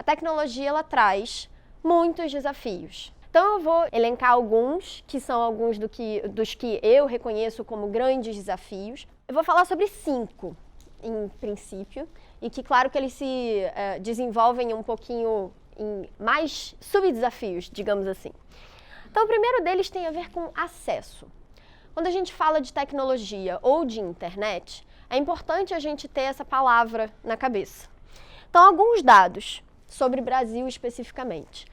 a tecnologia ela traz muitos desafios. Então eu vou elencar alguns, que são alguns dos que eu reconheço como grandes desafios. Eu vou falar sobre 5, em princípio, e que claro que eles se desenvolvem um pouquinho em mais subdesafios, digamos assim. Então o primeiro deles tem a ver com acesso. Quando a gente fala de tecnologia ou de internet, é importante a gente ter essa palavra na cabeça. Então, alguns dados sobre o Brasil especificamente.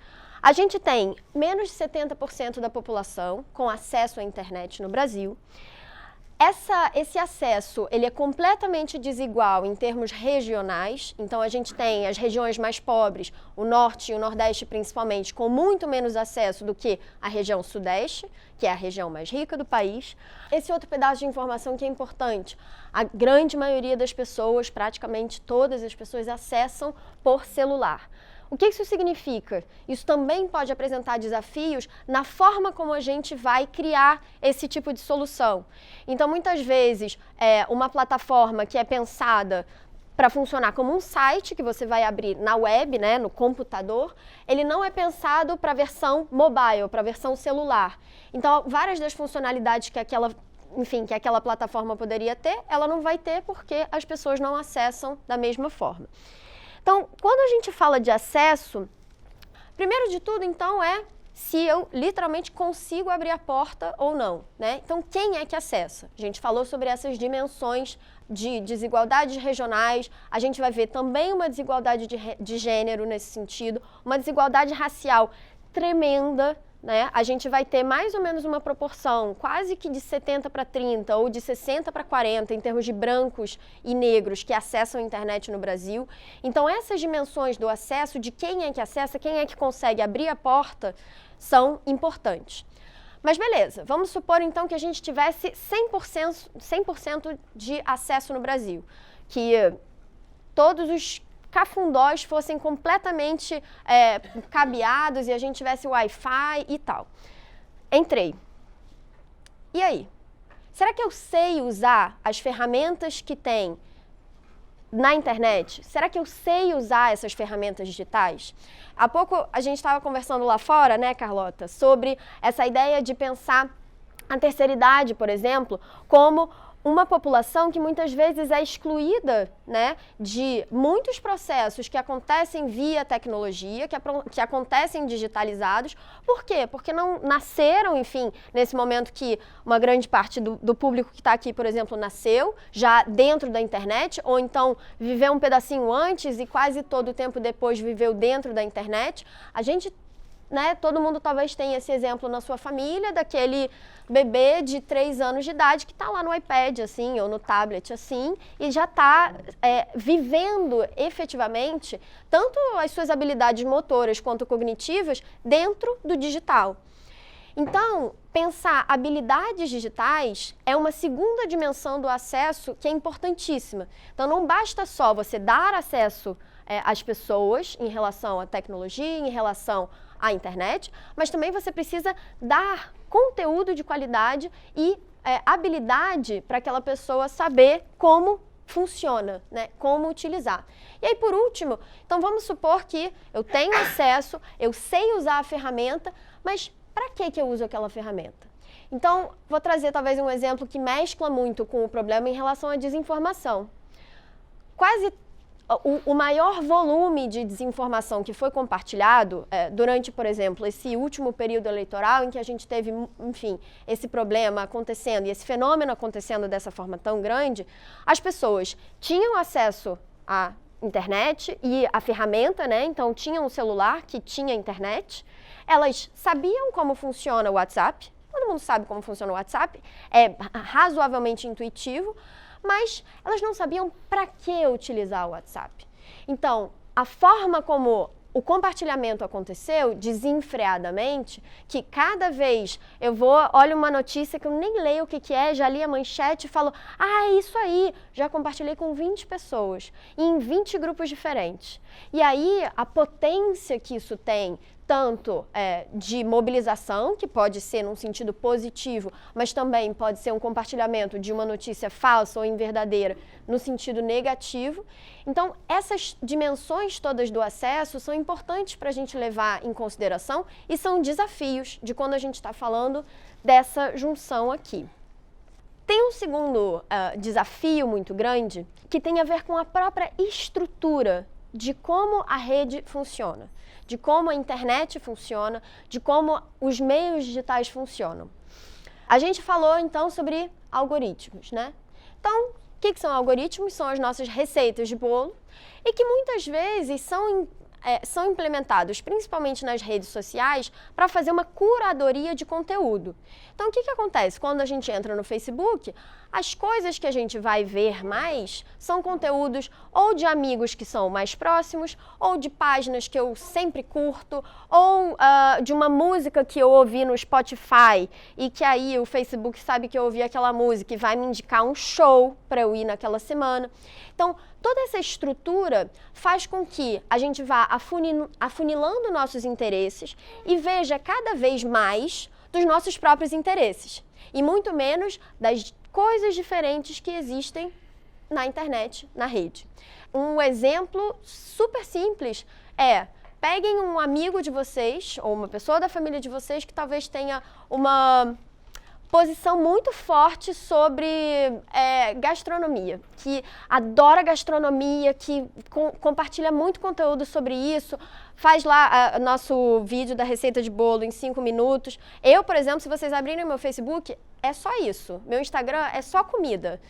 A gente tem menos de 70% da população com acesso à internet no Brasil. Esse acesso ele é completamente desigual em termos regionais, então a gente tem as regiões mais pobres, o norte e o nordeste principalmente, com muito menos acesso do que a região sudeste, que é a região mais rica do país. Esse outro pedaço de informação que é importante, a grande maioria das pessoas, praticamente todas as pessoas, acessam por celular. O que isso significa? Isso também pode apresentar desafios na forma como a gente vai criar esse tipo de solução. Então, muitas vezes, uma plataforma que é pensada para funcionar como um site que você vai abrir na web, né, no computador, ele não é pensado para a versão mobile, para a versão celular. Então, várias das funcionalidades que aquela plataforma poderia ter, ela não vai ter porque as pessoas não acessam da mesma forma. Então, quando a gente fala de acesso, primeiro de tudo, então, é se eu literalmente consigo abrir a porta ou não, né? Então, quem é que acessa? A gente falou sobre essas dimensões de desigualdades regionais, a gente vai ver também uma desigualdade de gênero nesse sentido, uma desigualdade racial tremenda, né? A gente vai ter mais ou menos uma proporção quase que de 70 para 30 ou de 60 para 40 em termos de brancos e negros que acessam a internet no Brasil. Então essas dimensões do acesso, de quem é que acessa, quem é que consegue abrir a porta, são importantes. Mas beleza, vamos supor então que a gente tivesse 100% de acesso no Brasil, que todos os cafundós fossem completamente cabeados e a gente tivesse Wi-Fi e tal. Entrei. E aí? Será que eu sei usar as ferramentas que tem na internet? Será que eu sei usar essas ferramentas digitais? Há pouco a gente estava conversando lá fora, né, Carlota, sobre essa ideia de pensar a terceira idade, por exemplo, como uma população que muitas vezes é excluída, né, de muitos processos que acontecem via tecnologia, que acontecem digitalizados. Por quê? Porque não nasceram, enfim, nesse momento que uma grande parte do público que está aqui, por exemplo, nasceu já dentro da internet, ou então viveu um pedacinho antes e quase todo o tempo depois viveu dentro da internet. A gente, né, todo mundo talvez tenha esse exemplo na sua família, daquele bebê de 3 anos de idade que está lá no iPad, assim, ou no tablet, assim, e já está vivendo efetivamente tanto as suas habilidades motoras quanto cognitivas dentro do digital. Então, pensar habilidades digitais é uma segunda dimensão do acesso que é importantíssima. Então, não basta só você dar acesso às pessoas em relação à tecnologia, em relação à internet, mas também você precisa dar conteúdo de qualidade e habilidade para aquela pessoa saber como funciona, né? Como utilizar. E aí, por último, então vamos supor que eu tenho acesso, eu sei usar a ferramenta, mas para que eu uso aquela ferramenta? Então, vou trazer talvez um exemplo que mescla muito com o problema em relação à desinformação. Quase o maior volume de desinformação que foi compartilhado durante, por exemplo, esse último período eleitoral em que a gente teve, enfim, esse problema acontecendo e esse fenômeno acontecendo dessa forma tão grande, as pessoas tinham acesso à internet e à ferramenta, né? Então tinham um celular que tinha internet, elas sabiam como funciona o WhatsApp, todo mundo sabe como funciona o WhatsApp, é razoavelmente intuitivo, mas elas não sabiam para que utilizar o WhatsApp. Então, a forma como o compartilhamento aconteceu desenfreadamente, que cada vez eu olho uma notícia que eu nem leio o que é, já li a manchete e falo, é isso aí, já compartilhei com 20 pessoas, em 20 grupos diferentes. E aí, a potência que isso tem, tanto de mobilização, que pode ser num sentido positivo, mas também pode ser um compartilhamento de uma notícia falsa ou inverdadeira no sentido negativo. Então, essas dimensões todas do acesso são importantes para a gente levar em consideração e são desafios de quando a gente está falando dessa junção aqui. Tem um segundo desafio muito grande que tem a ver com a própria estrutura de como a rede funciona, de como a internet funciona, de como os meios digitais funcionam. A gente falou então sobre algoritmos, né? Então, o que são algoritmos? São as nossas receitas de bolo e que muitas vezes são implementados, principalmente nas redes sociais, para fazer uma curadoria de conteúdo. Então, o que acontece? Quando a gente entra no Facebook, as coisas que a gente vai ver mais são conteúdos ou de amigos que são mais próximos, ou de páginas que eu sempre curto, ou de uma música que eu ouvi no Spotify e que aí o Facebook sabe que eu ouvi aquela música e vai me indicar um show para eu ir naquela semana. Então, toda essa estrutura faz com que a gente vá afunilando nossos interesses e veja cada vez mais dos nossos próprios interesses e muito menos das coisas diferentes que existem na internet, na rede. Um exemplo super simples peguem um amigo de vocês ou uma pessoa da família de vocês que talvez tenha uma posição muito forte sobre gastronomia, que adora gastronomia, que compartilha muito conteúdo sobre isso, faz lá nosso vídeo da receita de bolo em 5 minutos. Eu, por exemplo, se vocês abrirem meu Facebook, é só isso. Meu Instagram é só comida.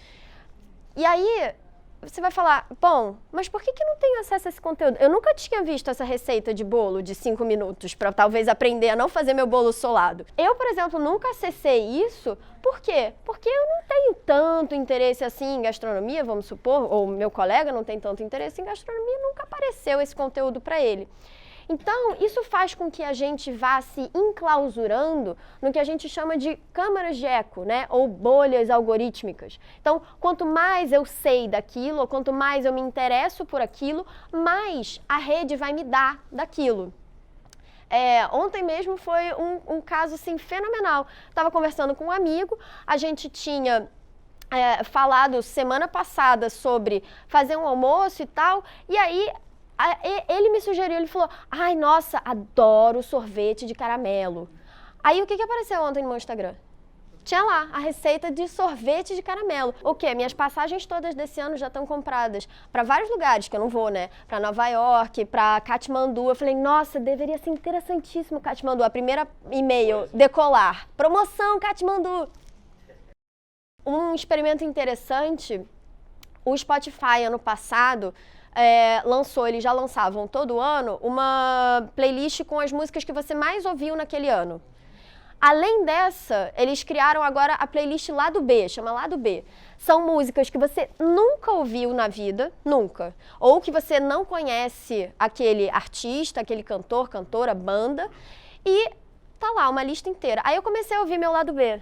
E aí, você vai falar, bom, mas por que não tenho acesso a esse conteúdo? Eu nunca tinha visto essa receita de bolo de 5 minutos para talvez aprender a não fazer meu bolo solado. Eu, por exemplo, nunca acessei isso. Por quê? Porque eu não tenho tanto interesse assim em gastronomia, vamos supor, ou meu colega não tem tanto interesse em gastronomia, nunca apareceu esse conteúdo para ele. Então, isso faz com que a gente vá se enclausurando no que a gente chama de câmaras de eco, né? Ou bolhas algorítmicas. Então, quanto mais eu sei daquilo, ou quanto mais eu me interesso por aquilo, mais a rede vai me dar daquilo. Ontem mesmo foi um caso assim, fenomenal. Estava conversando com um amigo, a gente tinha falado semana passada sobre fazer um almoço e tal, e aí ele me sugeriu, ele falou, ai, nossa, adoro sorvete de caramelo. Aí o que apareceu ontem no meu Instagram? Tinha lá a receita de sorvete de caramelo. O quê? Minhas passagens todas desse ano já estão compradas para vários lugares que eu não vou, né? Para Nova York, para Katmandu. Eu falei, nossa, deveria ser interessantíssimo Katmandu. A primeira e-mail, decolar. Promoção Katmandu. Um experimento interessante, o Spotify ano passado eles já lançavam todo ano uma playlist com as músicas que você mais ouviu naquele ano. Além dessa, eles criaram agora a playlist Lado B, chama Lado B. São músicas que você nunca ouviu na vida, nunca. Ou que você não conhece aquele artista, aquele cantor, cantora, banda. E tá lá, uma lista inteira. Aí eu comecei a ouvir meu Lado B.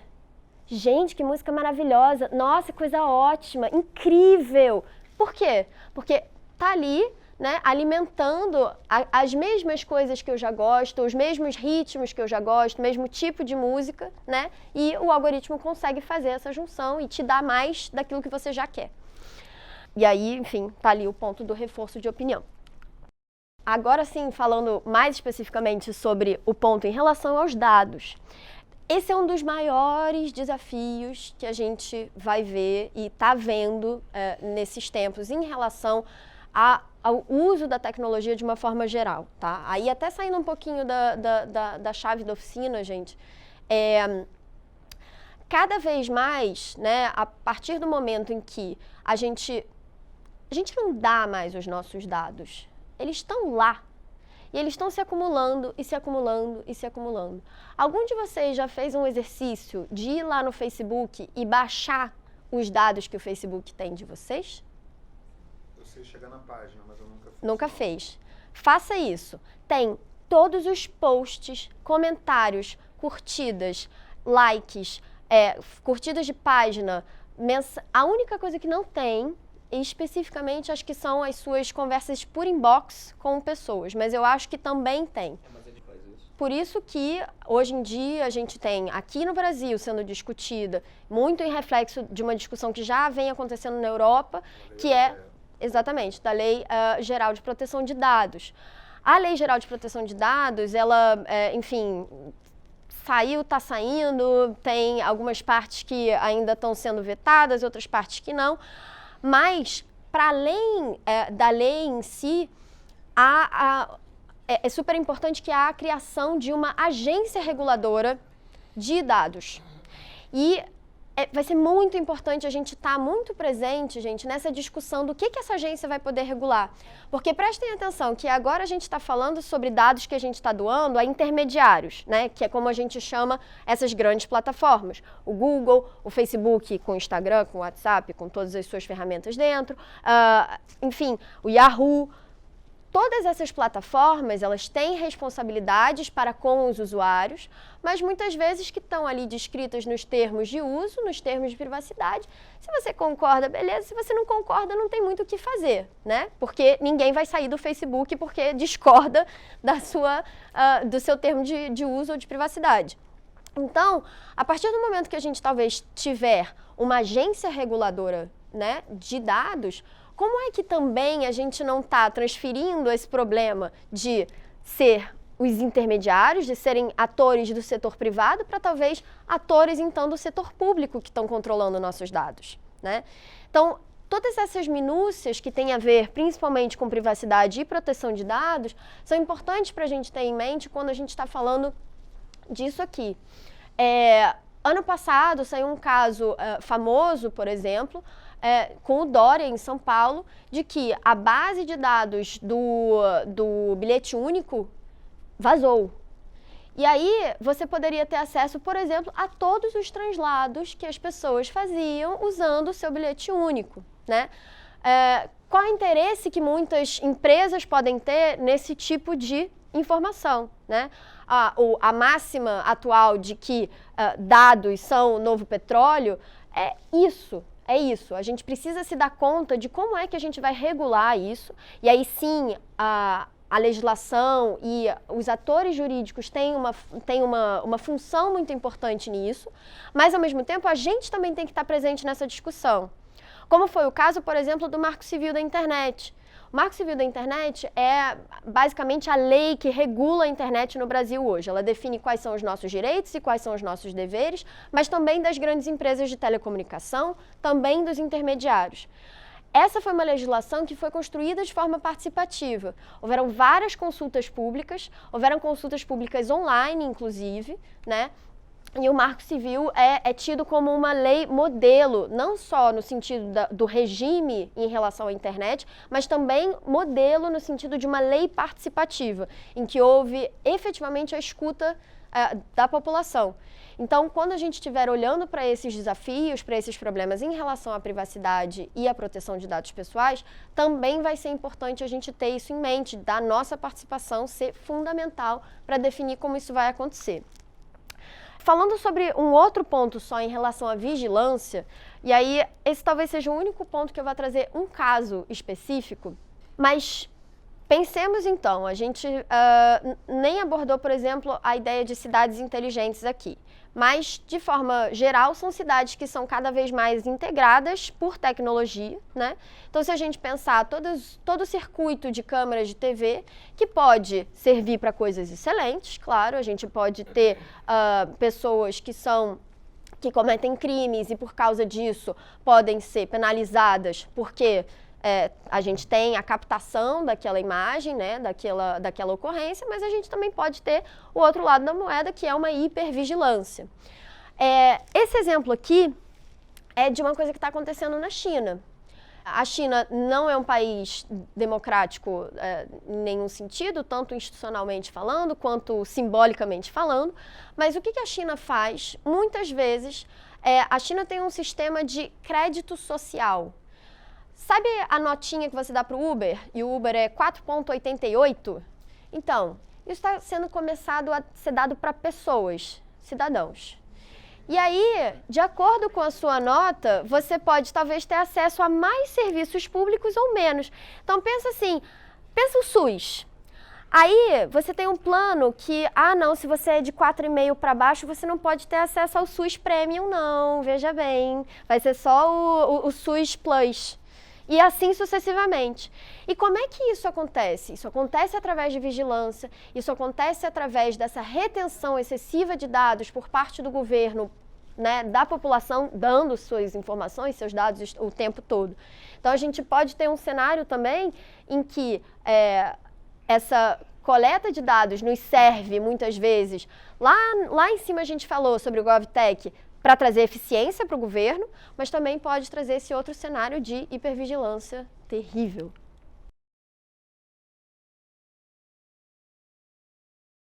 Gente, que música maravilhosa. Nossa, coisa ótima, incrível. Por quê? Porque tá ali, né, alimentando as mesmas coisas que eu já gosto, os mesmos ritmos que eu já gosto, o mesmo tipo de música, né? E o algoritmo consegue fazer essa junção e te dar mais daquilo que você já quer. E aí, enfim, tá ali o ponto do reforço de opinião. Agora sim, falando mais especificamente sobre o ponto em relação aos dados. Esse é um dos maiores desafios que a gente vai ver e tá vendo nesses tempos em relação ao uso da tecnologia de uma forma geral, tá? Aí até saindo um pouquinho da chave da oficina, gente, cada vez mais, né, a partir do momento em que a gente não dá mais os nossos dados, eles estão lá, e eles estão se acumulando, e se acumulando, e se acumulando. Algum de vocês já fez um exercício de ir lá no Facebook e baixar os dados que o Facebook tem de vocês? Chegar na página, mas eu nunca fiz. Nunca fez. Faça isso. Tem todos os posts, comentários, curtidas, likes, curtidas de página. A única coisa que não tem, especificamente, acho que são as suas conversas por inbox com pessoas, mas eu acho que também tem. Mas ele faz isso? por isso que hoje em dia a gente tem aqui no Brasil sendo discutida, muito em reflexo de uma discussão que já vem acontecendo na Europa, que é, exatamente, da Lei Geral de Proteção de Dados. A Lei Geral de Proteção de Dados, ela, enfim, está saindo, tem algumas partes que ainda estão sendo vetadas, outras partes que não, mas, para além da lei em si, é super importante que há a criação de uma agência reguladora de dados. E vai ser muito importante a gente estar muito presente, gente, nessa discussão do que essa agência vai poder regular. Porque prestem atenção que agora a gente está falando sobre dados que a gente está doando a intermediários, né? Que é como a gente chama essas grandes plataformas. O Google, o Facebook com o Instagram, com o WhatsApp, com todas as suas ferramentas dentro, enfim, o Yahoo. Todas essas plataformas, elas têm responsabilidades para com os usuários, mas muitas vezes que estão ali descritas nos termos de uso, nos termos de privacidade. Se você concorda, beleza. Se você não concorda, não tem muito o que fazer, né? Porque ninguém vai sair do Facebook porque discorda do seu termo de uso ou de privacidade. Então, a partir do momento que a gente talvez tiver uma agência reguladora, né, de dados, como é que também a gente não está transferindo esse problema de ser os intermediários, de serem atores do setor privado, para talvez atores, então, do setor público que estão controlando nossos dados, né? Então, todas essas minúcias que têm a ver principalmente com privacidade e proteção de dados são importantes para a gente ter em mente quando a gente está falando disso aqui. Ano passado saiu um caso famoso, por exemplo, com o Dória, em São Paulo, de que a base de dados do bilhete único vazou. E aí você poderia ter acesso, por exemplo, a todos os translados que as pessoas faziam usando o seu bilhete único, né? Qual o interesse que muitas empresas podem ter nesse tipo de informação, né? A máxima atual de que dados são o novo petróleo é isso. A gente precisa se dar conta de como é que a gente vai regular isso, e aí sim a legislação e os atores jurídicos têm uma função muito importante nisso, mas ao mesmo tempo a gente também tem que estar presente nessa discussão. Como foi o caso, por exemplo, do Marco Civil da Internet. O Marco Civil da Internet é basicamente a lei que regula a internet no Brasil hoje. Ela define quais são os nossos direitos e quais são os nossos deveres, mas também das grandes empresas de telecomunicação, também dos intermediários. Essa foi uma legislação que foi construída de forma participativa. Houveram várias consultas públicas, houveram consultas públicas online, inclusive, né? E o Marco Civil é tido como uma lei modelo, não só no sentido do regime em relação à internet, mas também modelo no sentido de uma lei participativa, em que houve efetivamente a escuta da população. Então, quando a gente estiver olhando para esses desafios, para esses problemas em relação à privacidade e à proteção de dados pessoais, também vai ser importante a gente ter isso em mente, da nossa participação ser fundamental para definir como isso vai acontecer. Falando sobre um outro ponto só em relação à vigilância, e aí esse talvez seja o único ponto que eu vou trazer um caso específico, mas pensemos então, a gente nem abordou, por exemplo, a ideia de cidades inteligentes aqui, mas de forma geral são cidades que são cada vez mais integradas por tecnologia, né? Então se a gente pensar todo o circuito de câmeras de TV, que pode servir para coisas excelentes, claro, a gente pode ter pessoas que cometem crimes e por causa disso podem ser penalizadas porque a gente tem a captação daquela imagem, né, daquela ocorrência, mas a gente também pode ter o outro lado da moeda, que é uma hipervigilância. Esse exemplo aqui é de uma coisa que está acontecendo na China. A China não é um país democrático em nenhum sentido, tanto institucionalmente falando, quanto simbolicamente falando, mas o que a China faz? Muitas vezes, a China tem um sistema de crédito social. Sabe a notinha que você dá para o Uber, e o Uber é 4,88? Então, isso está sendo começado a ser dado para pessoas, cidadãos. E aí, de acordo com a sua nota, você pode talvez ter acesso a mais serviços públicos ou menos. Então, pensa assim, pensa o SUS. Aí, você tem um plano que, não, se você é de 4,5 para baixo, você não pode ter acesso ao SUS Premium, não, veja bem. Vai ser só o SUS Plus. E assim sucessivamente. E como é que isso acontece? Isso acontece através de vigilância, isso acontece através dessa retenção excessiva de dados por parte do governo, né, da população, dando suas informações, seus dados o tempo todo. Então, a gente pode ter um cenário também em que essa coleta de dados nos serve, muitas vezes, lá em cima a gente falou sobre o GovTech, para trazer eficiência para o governo, mas também pode trazer esse outro cenário de hipervigilância terrível.